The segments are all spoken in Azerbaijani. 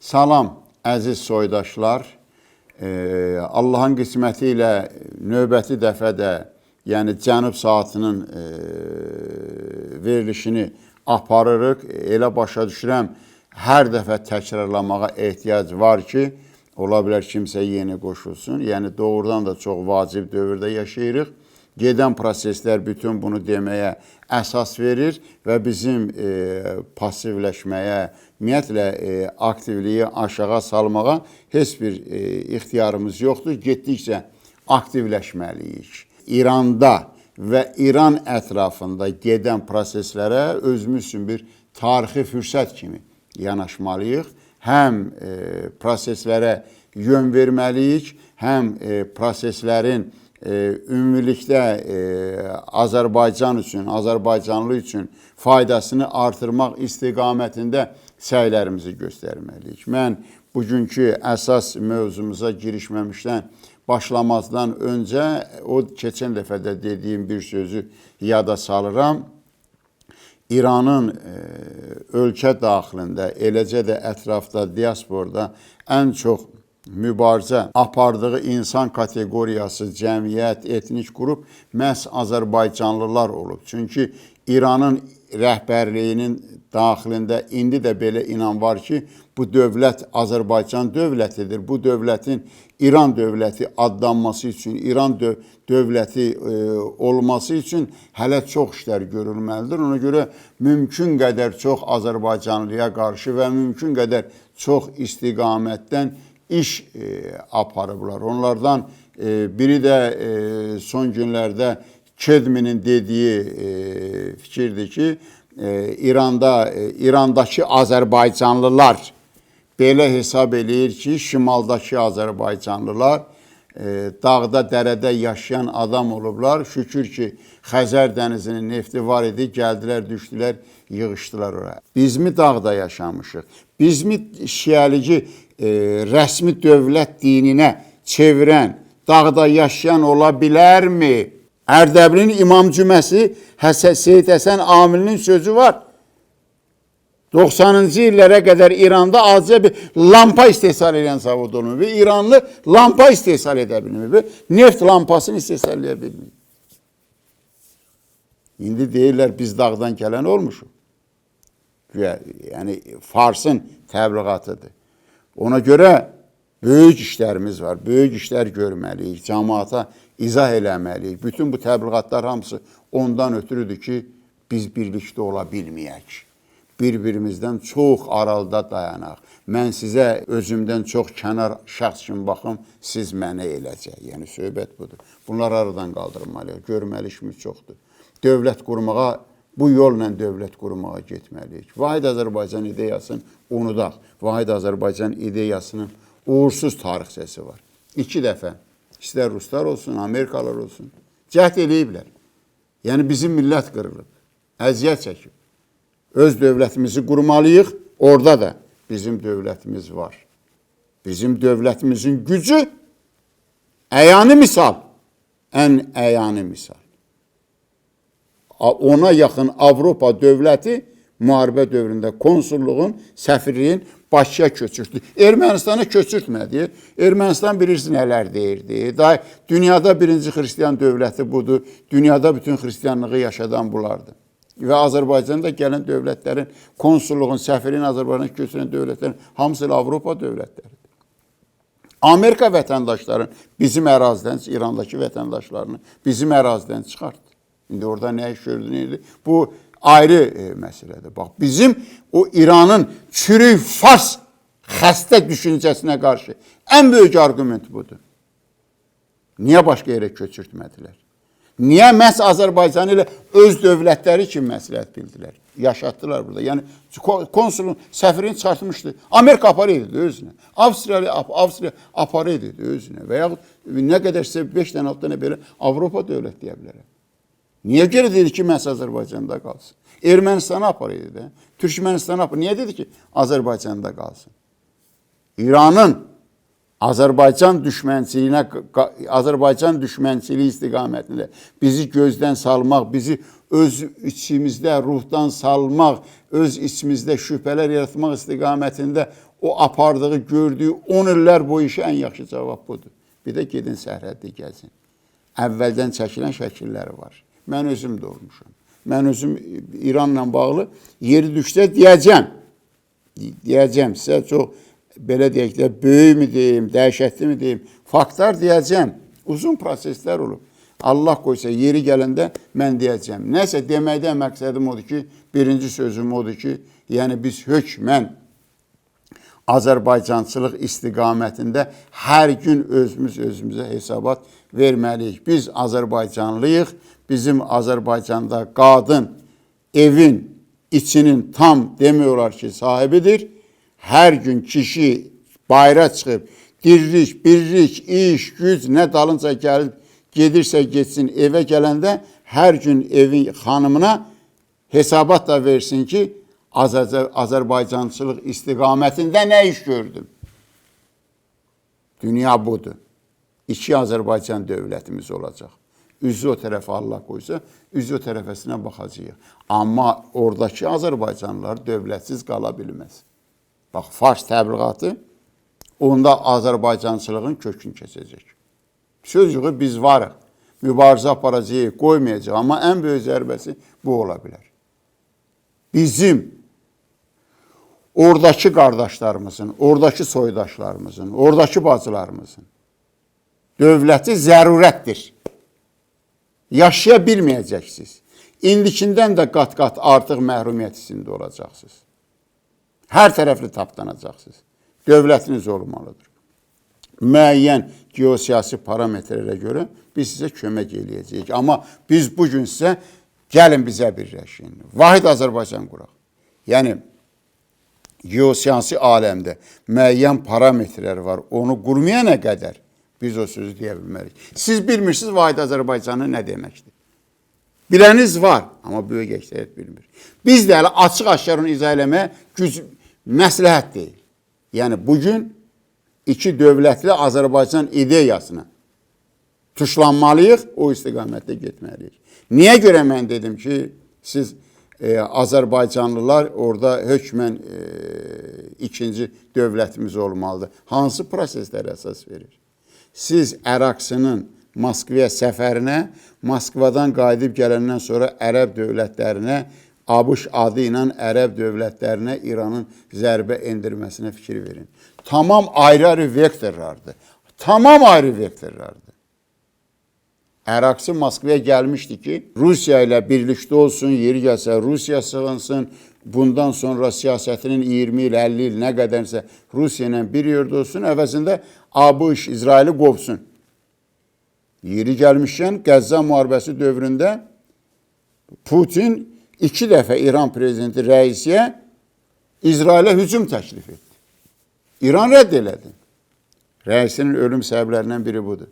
Salam, əziz soydaşlar. Allahın qisməti ilə növbəti dəfədə, yəni Cənub saatının verilişini aparırıq. Elə başa düşürəm, hər dəfə təkrarlamağa ehtiyac var ki, ola bilər kimsə yeni qoşulsun. Yəni doğrudan da çox vacib dövrdə yaşayırıq. Gedən proseslər bütün bunu deməyə əsas verir və bizim passivləşməyə, ümumiyyətlə aktivliyi aşağı salmağa heç bir ixtiyarımız yoxdur. Getdikcə aktivləşməliyik. İranda və İran ətrafında gedən proseslərə özümüz üçün bir tarixi fürsət kimi yanaşmalıyıq. Həm proseslərə yön verməliyik, həm proseslərin ümumilikdə Azərbaycan üçün, Azərbaycanlı üçün faydasını artırmaq istiqamətində səylərimizi göstərməliyik. Mən bugünkü əsas mövzumuza girişməmişdən, başlamazdan öncə o keçən dəfədə dediyim bir sözü yada salıram. İranın ölkə daxilində, eləcə də ətrafda, diasporda ən çox mübarizə apardığı insan kateqoriyası, cəmiyyət, etnik qrup məhz Azərbaycanlılar olub. Çünki İranın rəhbərliyinin daxilində indi də belə inan var ki, bu dövlət Azərbaycan dövlətidir. Bu dövlətin İran dövləti adlanması üçün, İran dövləti olması üçün hələ çox işlər görülməlidir. Ona görə mümkün qədər çox Azərbaycanlıya qarşı və mümkün qədər çox istiqamətdən iş aparıblar. Onlardan biri də son günlərdə Kedminin dediyi fikirdir ki, İrandakı Azərbaycanlılar belə hesab eləyir ki, şimaldakı Azərbaycanlılar dağda, dərədə yaşayan adam olublar. Şükür ki, Xəzər dənizinin nefti var idi, gəldilər, düşdülər, yığışdılar oraya. Biz mi dağda yaşamışıq? Biz mi şiəlici rəsmi dövlət dininə çevirən, dağda yaşayan ola bilərmi? Ərdəbilin İmam Cüməsi Seyid Həsən Amilinin sözü var. 90-cı illərə qədər İranda azca bir lampa istehsal edən zavod olmuyor. Ve İranlı lampa istehsal edə bilmiyor. Neft lampasını istehsal edə bilmiyor. İndi deyirlər biz dağdan gələn olmuşuq. Yəni Farsın təbliğatıdır. Ona görə böyük işlərimiz var. Böyük işlər görməliyik. Cəmaata izah eləməliyik. Bütün bu təbliğatlar hamısı ondan ötürüdür ki, biz birlikdə ola bilməyək. Bir-birimizdən çox aralıda dayanaq. Mən sizə özümdən çox kənar şəxs kimi baxım, siz mənə eləcək. Yəni söhbət budur. Bunlar aradan qaldırmalıyıq. Görməli işimiz çoxdur. Dövlət qurmağa, bu yolla dövlət qurmağa getməliyik. Vahid Azərbaycan ideyasını unudaq. Vahid Azərbaycan ideyasının uğursuz tarixçəsi var. 2 dəfə, istər Ruslar olsun, Amerikalılar olsun, cəhd eləyiblər. Yəni bizim millət qırılıb, əziyyət çəkib. Öz dövlətimizi qurmalıyıq, orada da bizim dövlətimiz var. Bizim dövlətimizin gücü əyani misal, ən əyani misal. Ona yaxın Avropa dövləti müharibə dövründə konsulluğun, səfirliyin Bakıya köçürtdü. Ermənistana köçürtmədi. Ermənistan bilirsiniz nələr deyirdi. Dünyada birinci xristiyan dövləti budur. Dünyada bütün xristiyanlığı yaşadan bulardı. Və Azərbaycanda gələn dövlətlərin, konsulluğun, səfirin Azərbaycana köçürən dövlətlərin hamısı Avropa dövlətləridir. Amerika vətəndaşların bizim ərazidən, İrandakı vətəndaşlarını bizim ərazidən çıxartdı. İndi orada nə iş gördüyünü, bu ayrı məsələdir. Bax, bizim o İranın çürük fars xəstə düşüncəsinə qarşı ən böyük argument budur. Niyə başqa yerə köçürtmədilər? Niyə məhz Azərbaycan ilə öz dövlətləri kimi məsləhət bildilər? Yaşatdılar burada. Yəni konsulun səfirini çıxartmışdı. Amerika aparı idi özünə. Avstriya aparı idi özünə. Və yaxud nə qədərsə 5 dənə 6 dənə belə Avropa dövlət deyə bilərəm. Niyə görə dedi ki, məhz Azərbaycanda qalsın? Ermənistan'a aparı idi də. Türkmenistan'a aparı. Niyə dedi ki, Azərbaycanda qalsın? İranın Azərbaycan düşmənçiliyi istiqamətində bizi gözdən salmaq, bizi öz içimizdə ruhdan salmaq, öz içimizdə şübhələr yaratmaq istiqamətində o apardığı, gördüyü 10 illər boyu işə ən yaxşı cavab budur. Bir də gedin sərhəddə gəzin. Əvvəldən çəkilən şəkilləri var. Mən özüm də olmuşam. Mən özüm İranla bağlı yeri düşsə deyəcəm. Deyəcəm sizə çox belə deyək də böyük mü deyim, dəhşətli mi deyim, faktlar deyəcəm. Uzun proseslər olub. Allah qoysa yeri gələndə mən deyəcəm. Nəsə deməkdən məqsədim odur ki, birinci sözüm odur ki, yəni biz hökmən Azərbaycançılıq istiqamətində hər gün özümüzə hesabat verməliyik. Biz Azərbaycanlıyıq. Bizim Azərbaycanda qadın evin içinin tam demiyorlar ki sahibidir. Hər gün kişi bayra çıxıb, dirlik, birlik, iş, güc nə dalınca gəlib gedirsə getsin evə gələndə hər gün evin xanımına hesabat da versin ki Azərbaycançılıq istiqamətində nə iş gördüm? Dünya budur. İki Azərbaycan dövlətimiz olacaq. Üzü o tərəfə Allah qoysa, üzü o tərəfəsinə baxacağıq. Amma oradakı Azərbaycanlılar dövlətsiz qala bilməz. Bax, Fars təbliğatı onda Azərbaycançılığın kökünü keçəcək. Sözcüğü biz varıq, mübarizə aparacağıq, qoymayacaq. Amma ən böyük zərbəsi bu ola bilər. Bizim oradakı qardaşlarımızın, oradakı soydaşlarımızın, oradakı bacılarımızın dövləti zərurətdir. Yaşaya bilməyəcəksiniz. İndikindən də qat-qat artıq məhrumiyyət içində olacaqsınız. Hər tərəfli tapdanacaqsınız. Dövlətiniz olmalıdır. Müəyyən geosiyasi parametrlərə görə biz sizə kömək eləyəcəyik. Amma biz bugün sizə gəlin bizə birləşin. Vahid Azərbaycan quraq. Yəni, geosiyasi aləmdə müəyyən parametrlər var. Onu qurmayana qədər biz o sözü deyə bilmərik. Siz bilmirsiniz Vahid Azərbaycanı nə deməkdir. Biləniz var, amma böyük əksəriyyət bilmir. Biz də hələ açıq-aşkar onu izah eləməyə məsləhət deyil. Yəni, bugün iki dövlətli Azərbaycan ideyasına tuşlanmalıyıq, o istiqamətdə getməliyik. Niyə görə mən dedim ki, siz Azərbaycanlılar orada hökmən ikinci dövlətimiz olmalıdır. Hansı proseslərə əsas verir? Siz Əraksının Moskvaya səfərinə, Moskvadan qayıdıb gələndən sonra ərəb dövlətlərinə, ABŞ adı ilə ərəb dövlətlərinə İranın zərbə endirməsinə fikir verin. Tamam ayrı-ayrı vektorlardır. Tamam ayrı vektorlardır. Əraksi Moskvaya gəlmişdi ki, Rusiya ilə birlikdə olsun, yeri gəlsə Rusiya sığınsın, bundan sonra siyasətinin 20 il, 50 il nə qədərsə Rusiya ilə bir yerdə olsun, əvəzində ABŞ İsraili qovsun. Yeri gəlmişkən Qəzza müharibəsi dövründə Putin 2 dəfə İran prezidenti Rəisiyə İsrailə hücum təklif etdi. İran rədd elədi. Rəisinin ölüm səbəblərindən biri budur.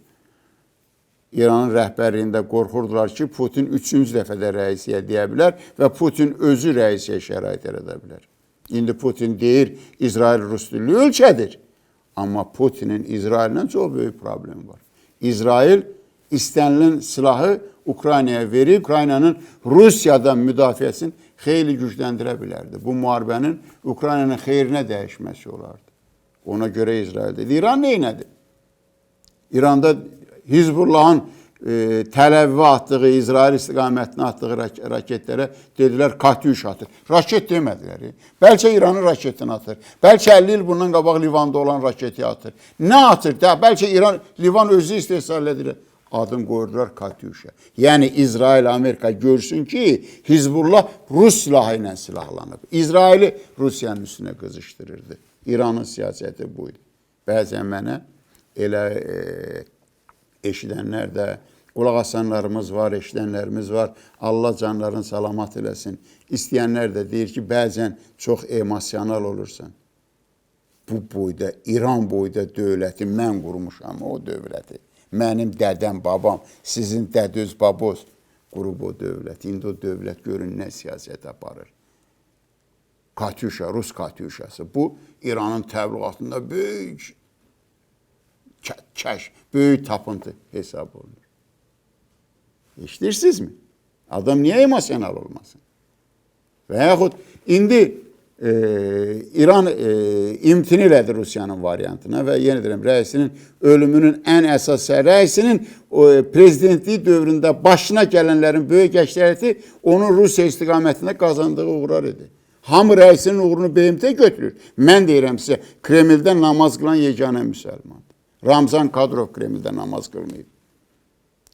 İranın rəhbərliyində qorxurdular ki, Putin 3-cü dəfədə rəisiyə deyə bilər və Putin özü rəisiyə şərait yarada bilər. İndi Putin deyir, İsrail-Rus dilli ölkədir. Amma Putinin İsraillə çox böyük problemi var. İsrail istənilən silahı Ukraynaya verib, Ukraynanın Rusiyadan müdafiəsini xeyli gücləndirə bilərdi. Bu müharibənin Ukraynanın xeyrinə dəyişməsi olardı. Ona görə İsrail dedi. İran neynədir? İranda Hizbullahın Təl-Əvivə atdığı, İsrail istiqamətinə atdığı raketlərə dedilər Katyuş atır. Raket demədilər. Bəlkə İranın raketini atır. Bəlkə 50 il bundan qabaq Livanda olan raketi atır. Nə atır? Bəlkə Livan özü istehsal edir. Adını qoyurlar Katyuşa. Yəni İsrail, Amerika görsün ki, Hizbullah Rus silahı ilə silahlanıb. İsraili Rusiyanın üstünə qızışdırırdı. İranın siyasəti buydu. Bəzən mənə elə eşidənlər də, qulaq asanlarımız var, eşidənlərimiz var. Allah canlarını salamat eləsin. İstəyənlər də deyir ki, bəzən çox emosional olursan. Bu boyda, İran boyda dövləti mən qurmuşam, o dövləti. Mənim dədəm, babam, sizin dədöz, baboz qurub o dövlət. İndi o dövlət görün nə siyasət aparır. Katyuşa, Rus Katyuşası. Bu İranın təbliğatında böyük böyük tapıntı hesab olunur. Eşidirsinizmi? Adam niyə emosional olmasın? Və yaxud indi İran imtina elədi Rusiyanın variantına və yenə deyirəm, rəisinin ölümünün ən əsas rəisinin prezidentliyi dövründə başına gələnlərin böyük əksəriyyəti onun Rusiya istiqamətində qazandığı uğurlar idi. Hamı rəisinin uğurunu BMT götürür. Mən deyirəm sizə, Kremldə namaz qılan yeganə müsəlmandır. Ramzan Kadyrov Kremldə namaz qılmayıb.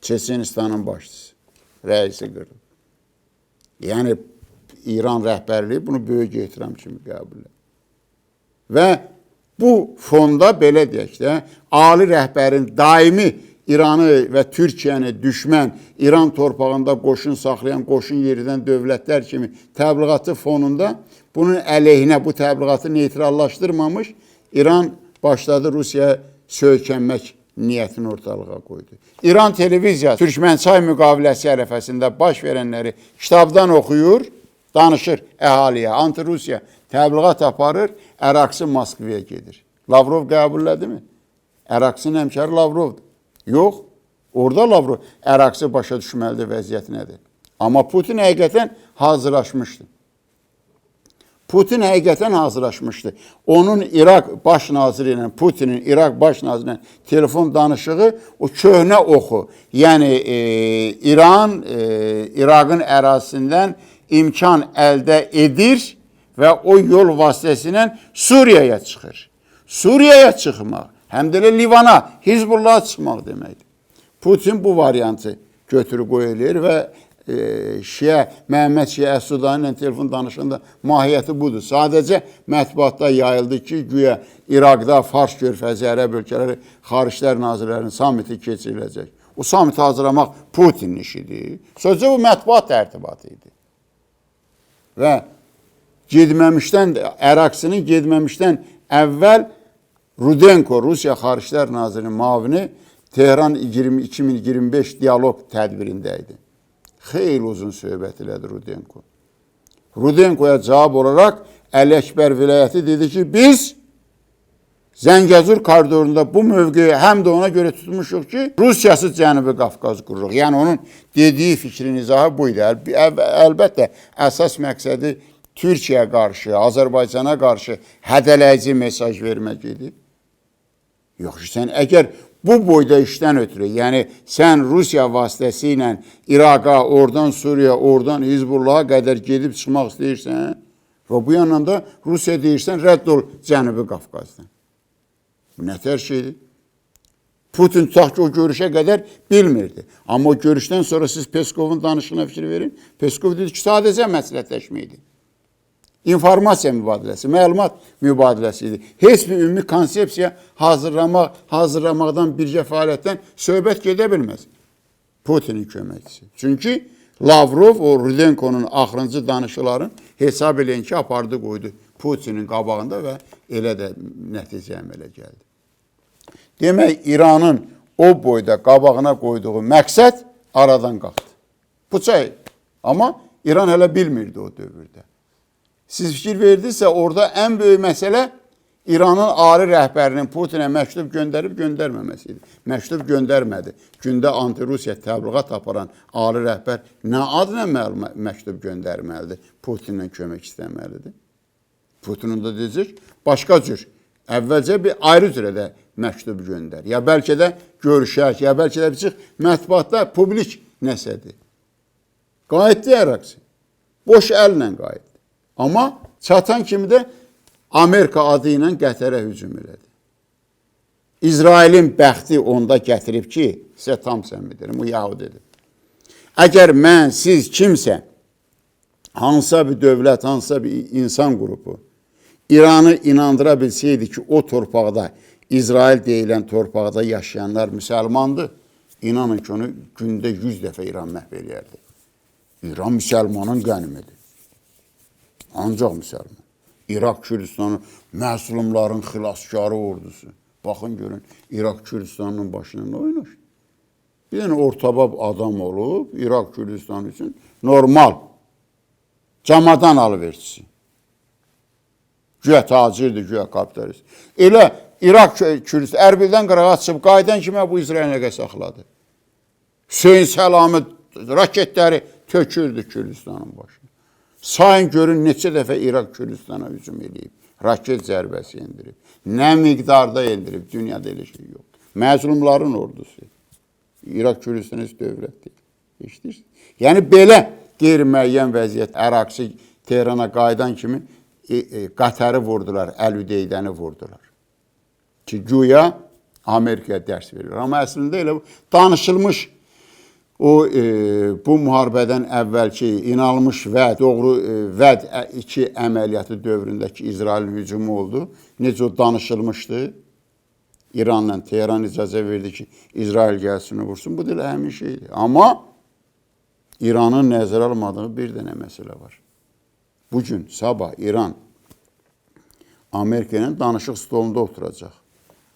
Çeçenistanın başçısı, rəisi qırıb. Yəni, İran rəhbərliyi bunu böyük ehtiram kimi qəbul edir. Və bu fonda belə deyək də, ali rəhbərin daimi İranı və Türkiyəni düşmən, İran torpağında qoşun saxlayan, qoşun yeridən dövlətlər kimi təbliğatı fonunda bunun əleyhinə, bu təbliğatı neytrallaşdırmamış, İran başladı Rusiyaya söykənmək niyyətini ortalığa qoydu. İran televiziyası Türkmənçay müqaviləsi ərəfəsində baş verənləri kitabdan oxuyur, danışır əhaliyə, anti-Rusiya təbliğat aparır, Əraksi Moskvaya gedir. Lavrov qəbullədi mi? Əraksinin həmkarı Lavrovdur. Yox, orada Lavrov Əraksi başa düşməlidir, vəziyyət nədir? Amma Putin həqiqətən hazırlaşmışdı. Onun İraq baş naziri ilə, Putinin İraq baş naziri ilə telefon danışığı o köhnə oxu. Yəni, İraqın ərazisindən imkan əldə edir və o yol vasitəsilə Suriyaya çıxır. Suriyaya çıxmaq, həm də Livana, Hizbullaha çıxmaq deməkdir. Putin bu variantı götürü qoy eləyir və Məhəmməd Şiə Əs-Sudani ilə telefon danışında mahiyyəti budur. Sadəcə mətbuatda yayıldı ki, güya İraqda Fars körfəzi, Ərəb ölkələri Xariclər Nazirlərinin samiti keçiriləcək. O samiti hazırlamaq Putinin işidir. Sözcə bu mətbuat tərtibatı idi. Və Əraksinin gedməmişdən əvvəl Rudenko, Rusiya Xariclər Nazirinin mavini Tehran 2025 dialoq tədbirində idi. Xeyli uzun söhbət elədi Rudenko. Rudenkoya cavab olaraq Əli Əkbər vilayəti dedi ki, biz Zəngəzur koridorunda bu mövqeyi həm də ona görə tutmuşuq ki, Rusiyasız Cənubi Qafqaz qururuq. Yəni, onun dediyi fikrin izahı buydu. Əlbəttə, əsas məqsədi Türkiyəyə qarşı, Azərbaycana qarşı hədələyici mesaj vermək idi. Yox, sən əgər bu boyda işdən ötürü, yəni sən Rusiya vasitəsilə İraqa, oradan Suriya, oradan Hizbullaha qədər gedib çıxmaq istəyirsən və bu yandan da Rusiya deyirsən, rədd ol Cənubi Qafqazdan. Bu nə tər şeydir? Putin tutaq ki, o görüşə qədər bilmirdi. Amma o görüşdən sonra siz Peskovun danışığına fikir verin. Peskov dedi ki, sadəcə məsləhətləşməkdir. İnformasiya mübadiləsi, məlumat mübadiləsi idi. Heç bir ümumi konsepsiya hazırlamaqdan, birgə fəaliyyətdən söhbət gedə bilməz. Putinin köməkçisi. Çünki Lavrov o Rudenkonun axırıncı danışıqların hesab eləyən ki, apardı qoydu Putinin qabağında və elə də nəticə əmələ gəldi. Demək, İranın o boyda qabağına qoyduğu məqsəd aradan qalxdı. Puçay. Amma İran hələ bilmirdi o dövrdə. Siz fikir verdinizsə, orada ən böyük məsələ İranın ali rəhbərinin Putinə məktub göndərib göndərməməsidir. Məktub göndərmədi. Gündə anti-Rusiya təbliğat aparan ali rəhbər nə adına məktub göndərməlidir? Putinlə kömək istəməlidir. Putin da deyəcək, başqa cür. Əvvəlcə bir ayrı cürədə məktub göndər. Ya bəlkə də görüşək, ya bəlkə də bir çıx mətbuatda publik nəsədir. Qayıtdı Əraksi. Boş əllə qayıtdı. Amma çatan kimi də Amerika adı ilə Qətərə hücum elədi. İsrailin bəxti onda gətirib ki, sizə tam səmimi deyirəm, o Yahudidir. Əgər mən, siz kimsə, hansısa bir dövlət, hansısa bir insan qrupu İranı inandıra bilsəydi ki, o torpaqda, İsrail deyilən torpaqda yaşayanlar müsəlmandır, inanın ki, onu gündə 100 dəfə İran məhv eləyərdi. İran müsəlmanın qənimidir. Ancaq müsəlman. İraq Kürdistanın məzlumların xilaskarı ordusu. Baxın görün, İraq Kürdistanının başına nə oynaşdı? Bir dənə ortabab adam olub, İraq Kürdistan üçün normal, camadan alıverçisi. Güya tacirdir, güya kapitalist. Elə İraq Kürdistan, Ərbildən qırağa çıxıb, qaydan kimi bu İsrail'ə saxladı. Hüseyin Səlami raketləri tökürdü Kürdistanın başına. Sayın görün neçə dəfə İraq Kürdistana hücum edib, raket zərbəsi endirib. Nə miqdarda endirib, dünyada elə şey yox. Məzlumların ordusu. İraq Kürdistan heç dövlət deyil. Eşidirsiniz? Yəni belə qeyri-müəyyən vəziyyət Əraksi Tehrana qayıdan kimi Qətəri vurdular, Əl-Üdeydəni vurdular. Ki, güya Amerikaya dərs verir. Amma əslində elə danışılmış bu müharibədən əvvəlki inanılmış vəd, doğru vəd 2 əməliyyatı dövründəki İsrailin hücumu oldu. Necə o danışılmışdı? İranla Tehran icazə verdi ki, İsrail gəlsin vursun. Bu da elə həmin şeydir. Amma İranın nəzərə almadığı bir dənə məsələ var. Bugün, sabah İran Amerika ilə danışıq stolunda oturacaq.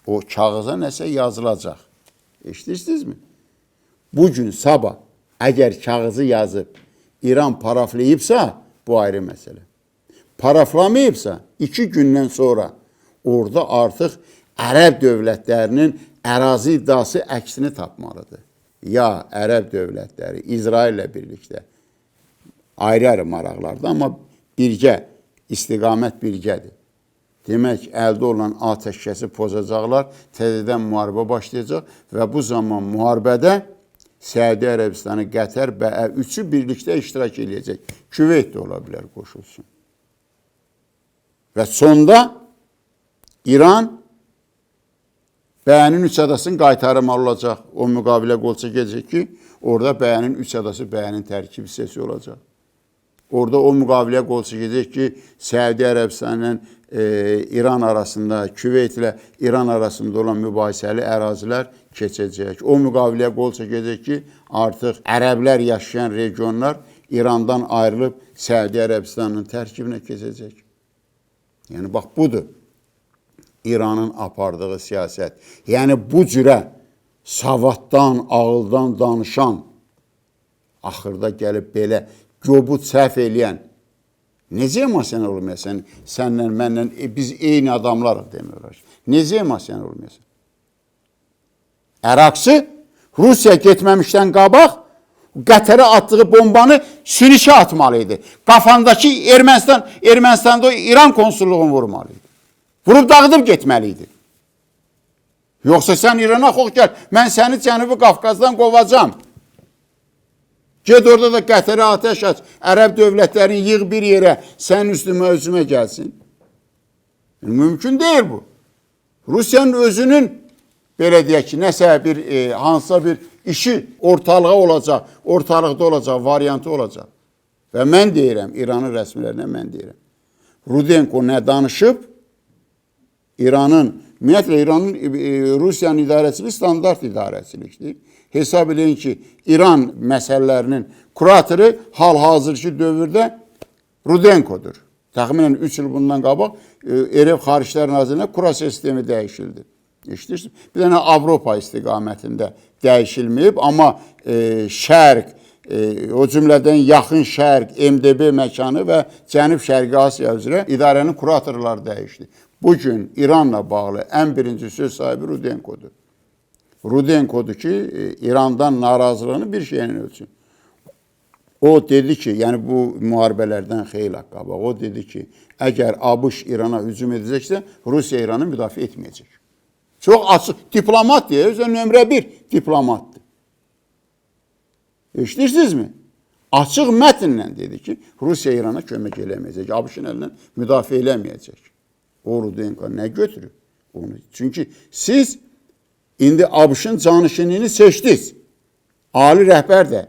O kağıza nəsə yazılacaq. Eşidirsinizmi? Bugün, sabah əgər kağızı yazıb İran paraflayıbsa, bu ayrı məsələ. Paraflamayıbsa, 2 gündən sonra orada artıq Ərəb dövlətlərinin ərazi iddiası əksini tapmalıdır. Ya Ərəb dövlətləri İsraillə birlikdə ayrı-ayrı maraqlarda, amma birgə, istiqamət birgədir. Demək, əldə olan atəşkəsi pozacaqlar, təzədən müharibə başlayacaq və bu zaman müharibədə Səudi Ərəbistanı, Qətər və üçü birlikdə iştirak edəcək. Küveyt də ola bilər, qoşulsun. Və sonda İran Bəyənin 3 adasını qaytarmalı olacaq. O müqavilə qol çəkəcək ki, orada Bəyənin 3 adası Bəyənin tərkib hissəsi olacaq. Orada o müqavilə qol çəkəcək ki, Səudi Ərəbistanla İran arasında, Küveyt ilə İran arasında olan mübahisəli ərazilər keçəcək. O müqaviləyə qol çəkəcək ki, artıq ərəblər yaşayan regionlar İrandan ayrılıb Səudi Ərəbistanın tərkibinə keçəcək. Yəni, bax, budur İranın apardığı siyasət. Yəni, bu cürə savaddan, ağıldan danışan, axırda gəlib belə göbut səhv eləyən, necə emosion olmayasan, sənlə, mənlə, biz eyni adamlarıq demiyorlar. Necə emosion olmayasan? Əraksi Rusiya getməmişdən qabaq Qətərə atdığı bombanı Sürişə atmalıydı. Qafandakı Ermənistanda İran konsulluğunu vurmalıydı. Vurub dağıdıb getməliydi. Yoxsa sən İrana xoş gəl, mən səni Cənubi Qafqazdan qovacam. Ged orada da Qətərə atəş aç, Ərəb dövlətlərini yığ bir yerə, sənin üstümə özümə gəlsin. Mümkün deyil bu. Rusiyanın özünün, belə deyək ki, nəsə bir, hansısa bir işi ortalığa olacaq, ortalıqda olacaq, variantı olacaq. Və mən deyirəm, İranın rəsmilərinə mən deyirəm. Rudenko nə danışıb? İranın, ümumiyyətlə İranın, Rusiyanın idarəçiliyi standart idarəçilikdir. Hesab edin ki, İran məsələlərinin kuratoru hal-hazırki dövrdə Rudenkodur. Təxminən 3 il bundan qabaq Erəb Xariclər Nazirliyində kura sistemi dəyişildi. İşte, bir dənə Avropa istiqamətində dəyişilməyib, amma şərq, o cümlədən yaxın şərq, MDB məkanı və Cənub-Şərqi Asiya üzrə idarənin kuratorları dəyişdi. Bugün İranla bağlı ən birinci söz sahibi Rudenkodur. Rudenkodur ki, İrandan narazılığını bir şeylə ölçün. O dedi ki, yəni bu müharibələrdən xeyli qabaq, o dedi ki, əgər ABŞ İrana hücum edəcəksə, Rusiya İranı müdafiə etməyəcək. Çox açıq, diplomat deyə, özü nömrə 1 diplomatdır. Eşidirsinizmi? Açıq mətnlə dedi ki, Rusiya İrana kömək eləməyəcək, ABŞ-ın əlindən müdafiə eləməyəcək. O Rudenko nə götürüb? Onu. Çünki siz indi ABŞ-ın canişinini seçdiniz. Ali rəhbər də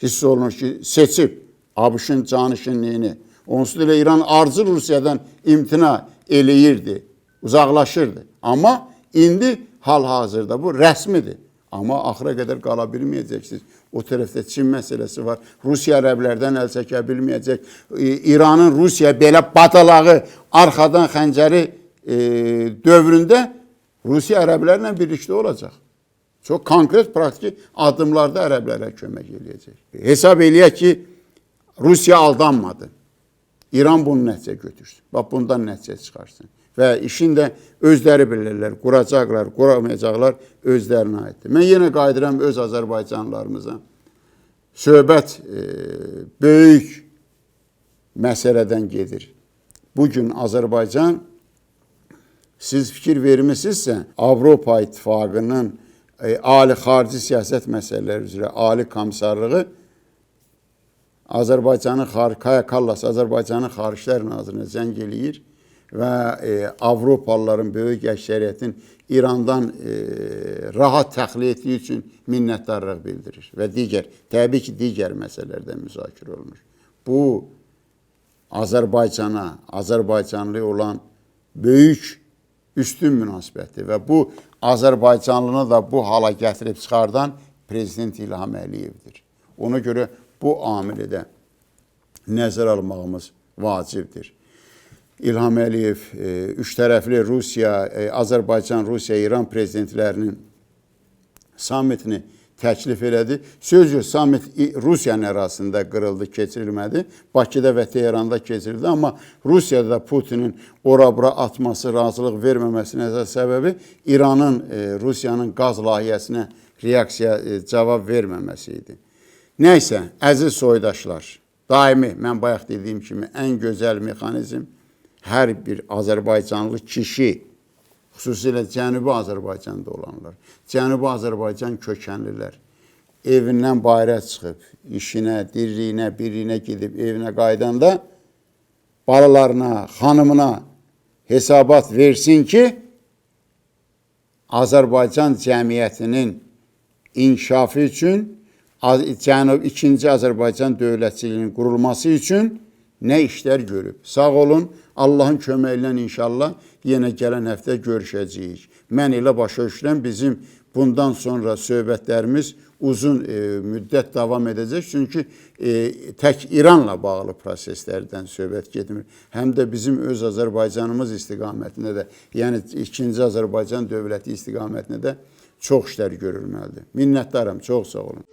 hiss olunur ki, seçib ABŞ-ın canişinliyini. Onsuz da İran arzu Rusiyadan imtina eləyirdi, uzaqlaşırdı. Amma indi hal-hazırda bu rəsmidir. Amma axıra qədər qala bilməyəcəksiniz. O tərəfdə Çin məsələsi var. Rusiya ərəblərdən əl çəkə bilməyəcək. İranın Rusiya belə badalağı, arxadan xəncəri dövründə Rusiya ərəblərlə birlikdə olacaq. Çox konkret, praktiki addımlarda ərəblərə kömək eləyəcək. Hesab eləyək ki, Rusiya aldanmadı. İran bunu nəticə götürsün. Bax, bundan nəticə çıxarsın. Və işin də özləri bilirlər, quracaqlar, quramayacaqlar özlərinə aiddir. Mən yenə qayıdıram öz Azərbaycanlılarımıza. Söhbət böyük məsələdən gedir. Bugün Azərbaycan, siz fikir vermisinizsə, Avropa İttifaqının Ali Xarici Siyasət Məsələləri üzrə Ali Komissarlığı Kaya Kallas Azərbaycanın Xariclər Nazirine zəng eləyir və Avropalıların böyük əksəriyyətin İrandan rahat təxliyə etdiyi üçün minnətdarlıq bildirir və təbii ki, digər məsələlərdə müzakirə olunur. Bu, Azərbaycanlı olan böyük üstün münasibətdir və bu Azərbaycanlını da bu hala gətirib çıxardan Prezident İlham Əliyevdir. Ona görə bu amili də nəzər almağımız vacibdir. İlham Əliyev üç tərəfli Rusiya, Azərbaycan, Rusiya, İran prezidentlərinin sammitini təklif elədi. Sözcü sammit Rusiyanın ərazisində qırıldı, keçirilmədi. Bakıda və Tehranda keçirildi. Amma Rusiyada da Putinin ora-bura atması, razılıq verməməsinin əsas səbəbi İranın, Rusiyanın qaz layihəsinə reaksiya, cavab verməməsi idi. Nəysə, əziz soydaşlar, daimi, mən bayaq dediyim kimi, ən gözəl mexanizm hər bir Azərbaycanlı kişi, xüsusilə Cənubi Azərbaycanda olanlar, Cənubi Azərbaycan kökənlilər evindən bayıra çıxıb, işinə, dirliyinə, birliyinə gedib evinə qaydanda balalarına, xanımına hesabat versin ki, Azərbaycan cəmiyyətinin inkişafı üçün, ikinci Azərbaycan dövlətçiliyinin qurulması üçün nə işlər görüb. Sağ olun, Allahın köməyi ilə inşallah yenə gələn həftə görüşəcəyik. Mən elə başa düşürəm, bizim bundan sonra söhbətlərimiz uzun müddət davam edəcək. Çünki tək İranla bağlı proseslərdən söhbət getmir. Həm də bizim öz Azərbaycanımız istiqamətində də, yəni ikinci Azərbaycan dövləti istiqamətində də çox işlər görülməlidir. Minnətdaram, çox sağ olun.